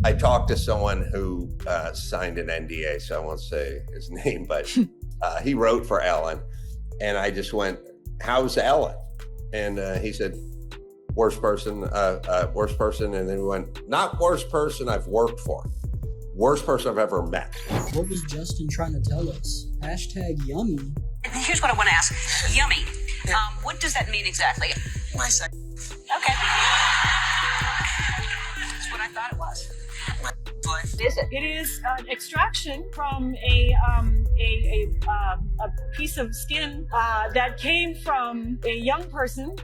I talked to someone who signed an NDA, so I won't say his name, but he wrote for Ellen. And I just went, how's Ellen? And he said, worst person. And then we went, not worst person I've worked for. Worst person I've ever met. What was Justin trying to tell us? Hashtag yummy. Here's what I want to ask. Yummy. What does that mean exactly? My sex. Okay. That's what I thought it was. My life. What is it? It is an extraction from a piece of skin that came from a young person.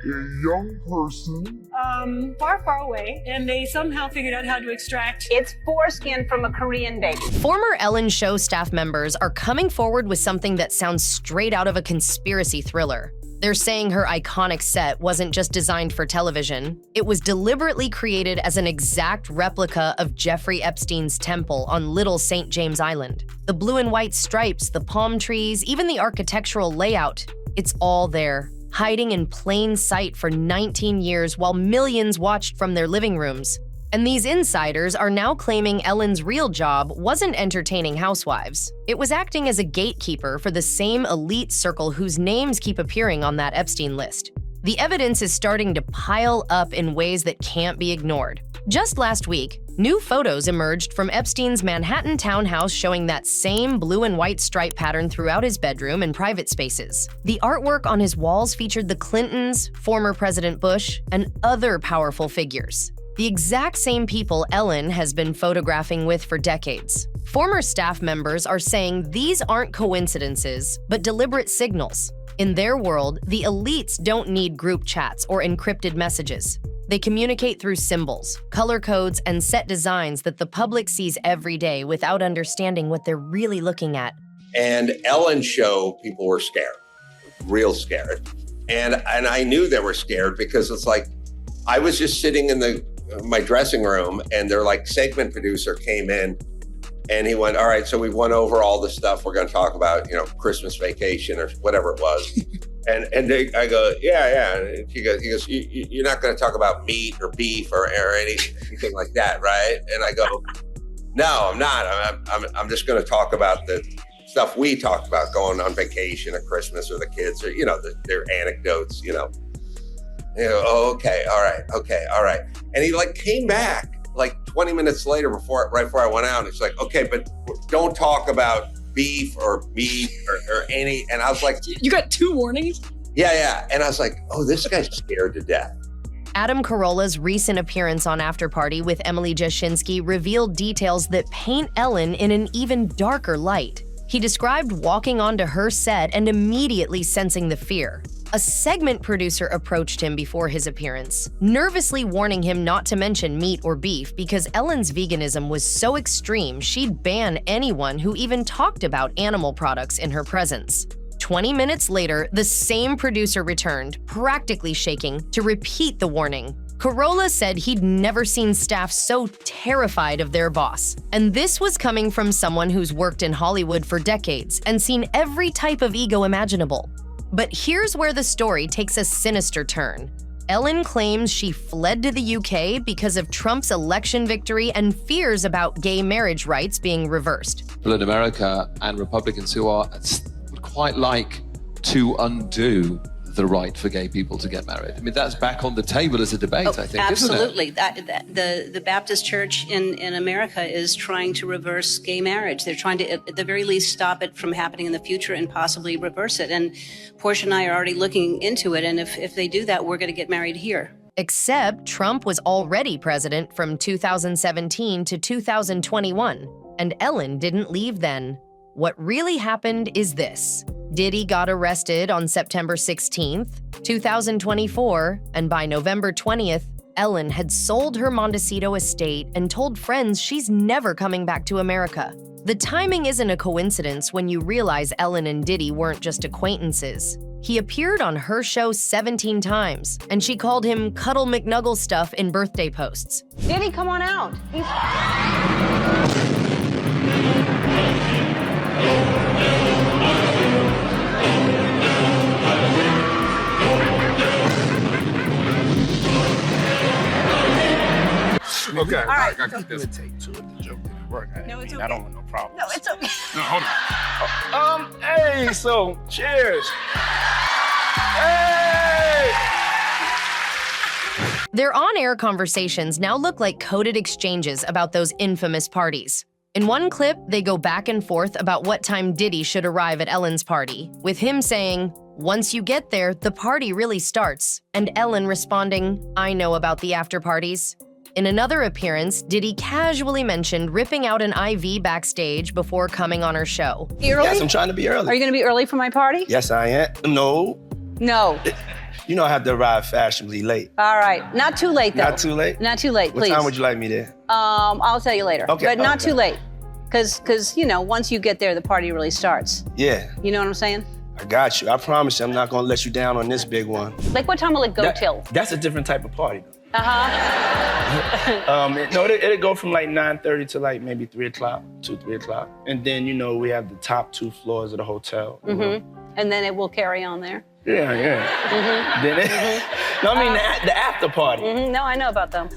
Far, far away, and they somehow figured out how to extract. It's foreskin from a Korean baby. Former Ellen Show staff members are coming forward with something that sounds straight out of a conspiracy thriller. They're saying her iconic set wasn't just designed for television. It was deliberately created as an exact replica of Jeffrey Epstein's temple on Little St. James Island. The blue and white stripes, the palm trees, even the architectural layout, it's all there, hiding in plain sight for 19 years while millions watched from their living rooms. And these insiders are now claiming Ellen's real job wasn't entertaining housewives. It was acting as a gatekeeper for the same elite circle whose names keep appearing on that Epstein list. The evidence is starting to pile up in ways that can't be ignored. Just last week, new photos emerged from Epstein's Manhattan townhouse showing that same blue and white stripe pattern throughout his bedroom and private spaces. The artwork on his walls featured the Clintons, former President Bush, and other powerful figures. The exact same people Ellen has been photographing with for decades. Former staff members are saying these aren't coincidences, but deliberate signals. In their world, the elites don't need group chats or encrypted messages. They communicate through symbols, color codes, and set designs that the public sees every day without understanding what they're really looking at. And Ellen's show, people were scared, real scared. And I knew they were scared because it's like, I was just sitting in my dressing room and their segment producer came in and he went, all right, so we've went over all the stuff we're going to talk about, Christmas vacation or whatever it was. and I go, yeah. And he goes, you're not going to talk about meat or beef or anything like that, right? And I go, no, I'm not. I'm just going to talk about the stuff we talked about, going on vacation at Christmas or the kids or, their anecdotes, Oh, okay, all right. And he came back 20 minutes later right before I went out. It's like, okay, but don't talk about beef or meat or any. And I was like, You got 2 warnings? Yeah. And I was like, oh, this guy's scared to death. Adam Carolla's recent appearance on After Party with Emily Jashinsky revealed details that paint Ellen in an even darker light. He described walking onto her set and immediately sensing the fear. A segment producer approached him before his appearance, nervously warning him not to mention meat or beef because Ellen's veganism was so extreme she'd ban anyone who even talked about animal products in her presence. 20 minutes later, the same producer returned, practically shaking, to repeat the warning. Carolla said he'd never seen staff so terrified of their boss. And this was coming from someone who's worked in Hollywood for decades and seen every type of ego imaginable. But here's where the story takes a sinister turn. Ellen claims she fled to the UK because of Trump's election victory and fears about gay marriage rights being reversed. People in America and Republicans who would quite like to undo the right for gay people to get married. I mean, that's back on the table as a debate, I think, absolutely. isn't it? The Baptist Church in America is trying to reverse gay marriage. They're trying to, at the very least, stop it from happening in the future and possibly reverse it. And Portia and I are already looking into it. And if they do that, we're going to get married here. Except Trump was already president from 2017 to 2021, and Ellen didn't leave then. What really happened is this. Diddy got arrested on September 16th, 2024, and by November 20th, Ellen had sold her Montecito estate and told friends she's never coming back to America. The timing isn't a coincidence when you realize Ellen and Diddy weren't just acquaintances. He appeared on her show 17 times, and she called him Cuddle McNuggle stuff in birthday posts. Diddy, come on out. Okay. All right. I got this. Take two of the joke didn't work. No, it's I okay. don't want no problems. No, it's okay. No, hold on. Hey, so cheers. Hey! Their on-air conversations now look like coded exchanges about those infamous parties. In one clip, they go back and forth about what time Diddy should arrive at Ellen's party, with him saying, "Once you get there, the party really starts," and Ellen responding, "I know about the after parties." In another appearance, Diddy casually mentioned ripping out an IV backstage before coming on her show. Early? Yes, I'm trying to be early. Are you going to be early for my party? Yes, I am. No. No. You know I have to arrive fashionably late. All right. Not too late, though. Not too late? Not too late, What please. time would you like me there? I'll tell you later. Okay, But not okay. too late. Because, you know, once you get there, the party really starts. Yeah, You know what I'm saying? I got you. I promise you I'm not going to let you down on this big one. Like, what time will it go till? That's a different type of party. Uh-huh. No, it'll go from like 9:30 to like maybe 3 o'clock, 3 o'clock. And then, you know, we have the top 2 floors of the hotel. Mm-hmm. And then it will carry on there. Yeah. Mm-hmm. Then No, I mean the after party. Mm-hmm. No, I know about them.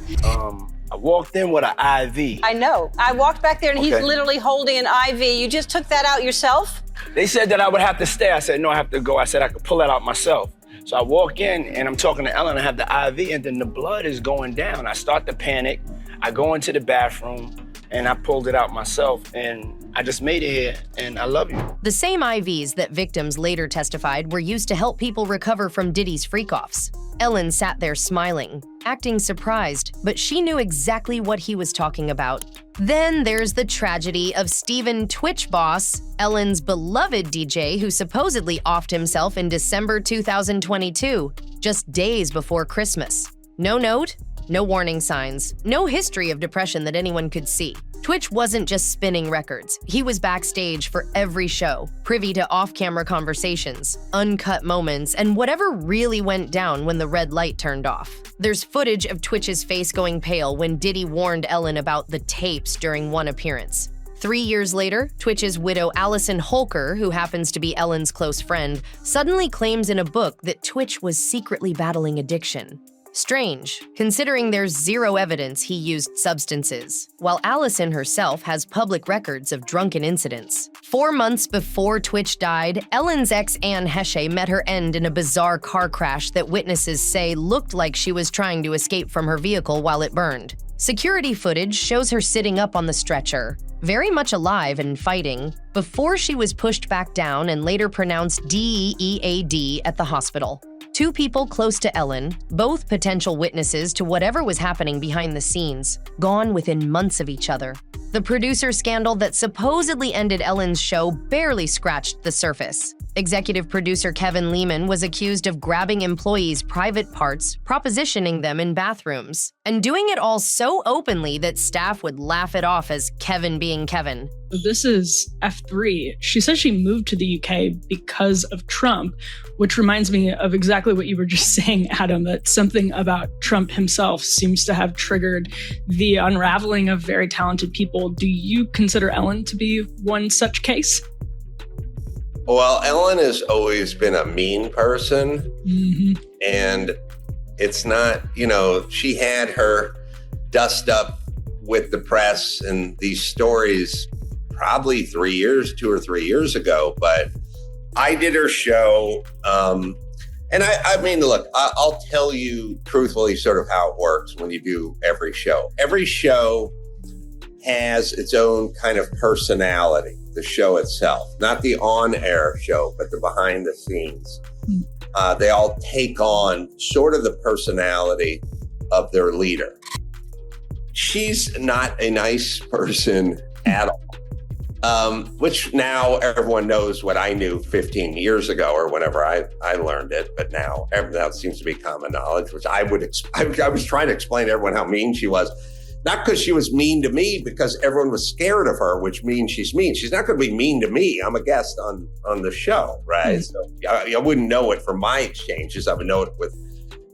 I walked in with an IV. I know. I walked back there and he's Okay. literally holding an IV. You just took that out yourself? They said that I would have to stay. I said, no, I have to go. I said I could pull that out myself. So I walk in and I'm talking to Ellen. I have the IV and then the blood is going down. I start to panic. I go into the bathroom and I pulled it out myself and I just made it here and I love you. The same IVs that victims later testified were used to help people recover from Diddy's freak-offs. Ellen sat there smiling, acting surprised, but she knew exactly what he was talking about. Then there's the tragedy of Steven Twitch Boss, Ellen's beloved DJ who supposedly offed himself in December 2022, just days before Christmas. No note, no warning signs, no history of depression that anyone could see. Twitch wasn't just spinning records. He was backstage for every show, privy to off-camera conversations, uncut moments, and whatever really went down when the red light turned off. There's footage of Twitch's face going pale when Diddy warned Ellen about the tapes during one appearance. 3 years later, Twitch's widow Allison Holker, who happens to be Ellen's close friend, suddenly claims in a book that Twitch was secretly battling addiction. Strange, considering there's zero evidence he used substances, while Allison herself has public records of drunken incidents. 4 months before Twitch died, Ellen's ex Anne Heshe met her end in a bizarre car crash that witnesses say looked like she was trying to escape from her vehicle while it burned. Security footage shows her sitting up on the stretcher, very much alive and fighting, before she was pushed back down and later pronounced DEAD at the hospital. 2 people close to Ellen, both potential witnesses to whatever was happening behind the scenes, gone within months of each other. The producer scandal that supposedly ended Ellen's show barely scratched the surface. Executive producer Kevin Lehman was accused of grabbing employees' private parts, propositioning them in bathrooms, and doing it all so openly that staff would laugh it off as Kevin being Kevin. This is F3. She says she moved to the UK because of Trump, which reminds me of exactly what you were just saying, Adam, that something about Trump himself seems to have triggered the unraveling of very talented people. Do you consider Ellen to be one such case? Well, Ellen has always been a mean person. Mm-hmm. And it's not, you know, she had her dust up with the press and these stories probably 2 or 3 years ago. But I did her show. And I mean, look, I'll tell you truthfully sort of how it works when you do every show. Every show has its own kind of personality, the show itself, not the on-air show, but the behind the scenes. They all take on sort of the personality of their leader. She's not a nice person at all, which now everyone knows what I knew 15 years ago or whenever I learned it. But now that seems to be common knowledge, which I was trying to explain to everyone how mean she was. Not because she was mean to me, because everyone was scared of her, which means she's mean. She's not going to be mean to me. I'm a guest on the show, right? So I wouldn't know it from my exchanges. I would know it with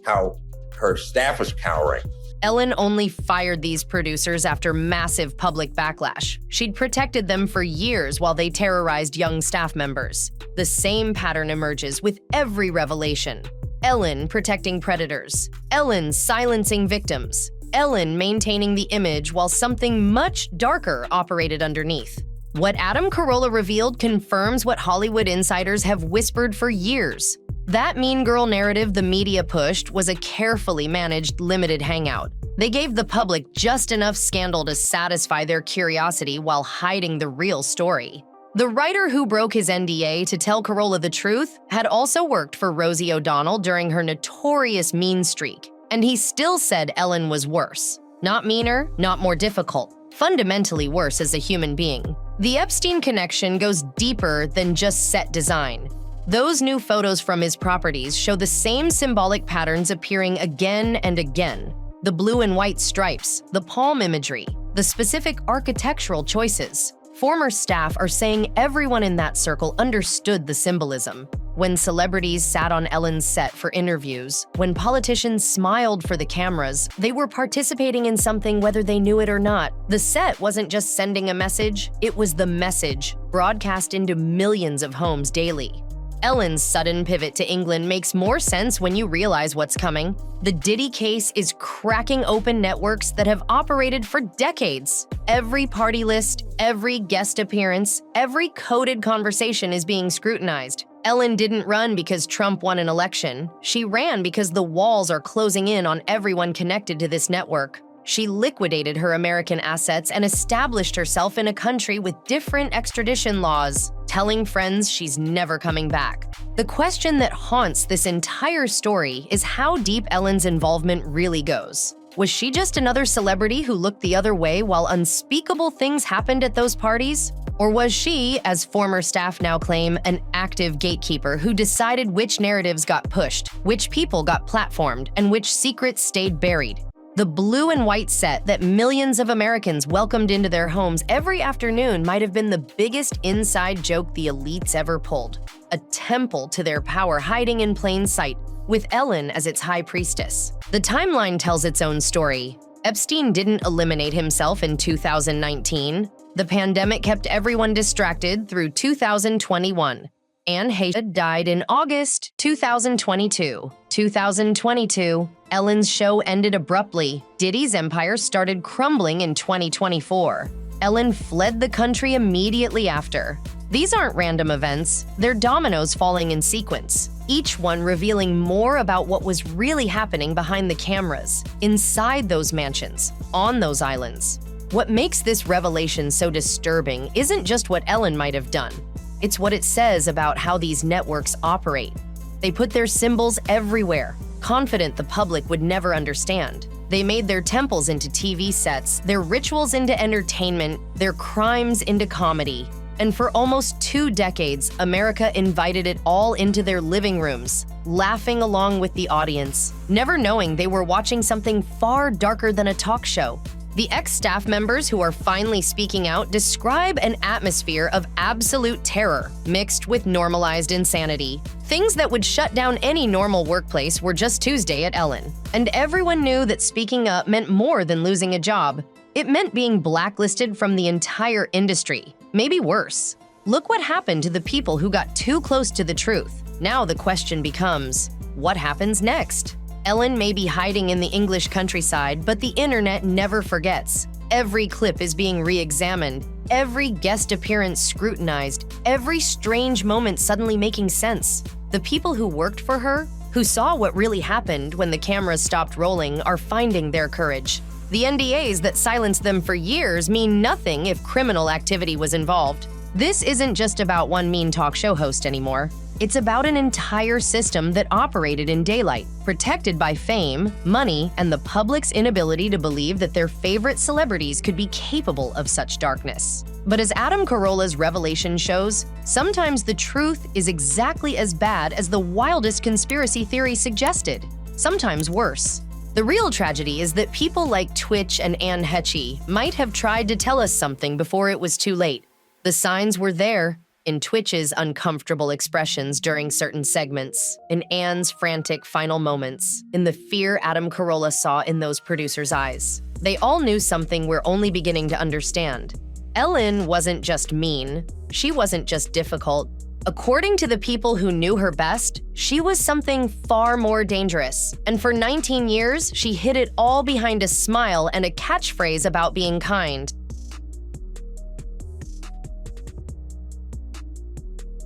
how her staff was cowering. Ellen only fired these producers after massive public backlash. She'd protected them for years while they terrorized young staff members. The same pattern emerges with every revelation. Ellen protecting predators. Ellen silencing victims. Ellen maintaining the image while something much darker operated underneath. What Adam Carolla revealed confirms what Hollywood insiders have whispered for years. That mean girl narrative the media pushed was a carefully managed, limited hangout. They gave the public just enough scandal to satisfy their curiosity while hiding the real story. The writer who broke his NDA to tell Carolla the truth had also worked for Rosie O'Donnell during her notorious mean streak, and he still said Ellen was worse. Not meaner, not more difficult, fundamentally worse as a human being. The Epstein connection goes deeper than just set design. Those new photos from his properties show the same symbolic patterns appearing again and again. The blue and white stripes, the palm imagery, the specific architectural choices. Former staff are saying everyone in that circle understood the symbolism. When celebrities sat on Ellen's set for interviews, when politicians smiled for the cameras, they were participating in something whether they knew it or not. The set wasn't just sending a message, it was the message, broadcast into millions of homes daily. Ellen's sudden pivot to England makes more sense when you realize what's coming. The Diddy case is cracking open networks that have operated for decades. Every party list, every guest appearance, every coded conversation is being scrutinized. Ellen didn't run because Trump won an election. She ran because the walls are closing in on everyone connected to this network. She liquidated her American assets and established herself in a country with different extradition laws, telling friends she's never coming back. The question that haunts this entire story is how deep Ellen's involvement really goes. Was she just another celebrity who looked the other way while unspeakable things happened at those parties? Or was she, as former staff now claim, an active gatekeeper who decided which narratives got pushed, which people got platformed, and which secrets stayed buried? The blue and white set that millions of Americans welcomed into their homes every afternoon might have been the biggest inside joke the elites ever pulled. A temple to their power hiding in plain sight, with Ellen as its high priestess. The timeline tells its own story. Epstein didn't eliminate himself in 2019. The pandemic kept everyone distracted through 2021. Anne Heche died in August 2022. 2022, Ellen's show ended abruptly. Diddy's empire started crumbling in 2024. Ellen fled the country immediately after. These aren't random events, they're dominoes falling in sequence, each one revealing more about what was really happening behind the cameras, inside those mansions, on those islands. What makes this revelation so disturbing isn't just what Ellen might have done. It's what it says about how these networks operate. They put their symbols everywhere, confident the public would never understand. They made their temples into TV sets, their rituals into entertainment, their crimes into comedy. And for almost 2 decades, America invited it all into their living rooms, laughing along with the audience, never knowing they were watching something far darker than a talk show. The ex-staff members who are finally speaking out describe an atmosphere of absolute terror mixed with normalized insanity. Things that would shut down any normal workplace were just Tuesday at Ellen. And everyone knew that speaking up meant more than losing a job. It meant being blacklisted from the entire industry. Maybe worse. Look what happened to the people who got too close to the truth. Now the question becomes, what happens next? Ellen may be hiding in the English countryside, but the internet never forgets. Every clip is being re-examined, every guest appearance scrutinized, every strange moment suddenly making sense. The people who worked for her, who saw what really happened when the cameras stopped rolling, are finding their courage. The NDAs that silenced them for years mean nothing if criminal activity was involved. This isn't just about one mean talk show host anymore. It's about an entire system that operated in daylight, protected by fame, money, and the public's inability to believe that their favorite celebrities could be capable of such darkness. But as Adam Carolla's revelation shows, sometimes the truth is exactly as bad as the wildest conspiracy theory suggested, sometimes worse. The real tragedy is that people like Twitch and Anne Heche might have tried to tell us something before it was too late. The signs were there, in Twitch's uncomfortable expressions during certain segments, in Anne's frantic final moments, in the fear Adam Carolla saw in those producers' eyes. They all knew something we're only beginning to understand. Ellen wasn't just mean, she wasn't just difficult. According to the people who knew her best, she was something far more dangerous. And for 19 years, she hid it all behind a smile and a catchphrase about being kind.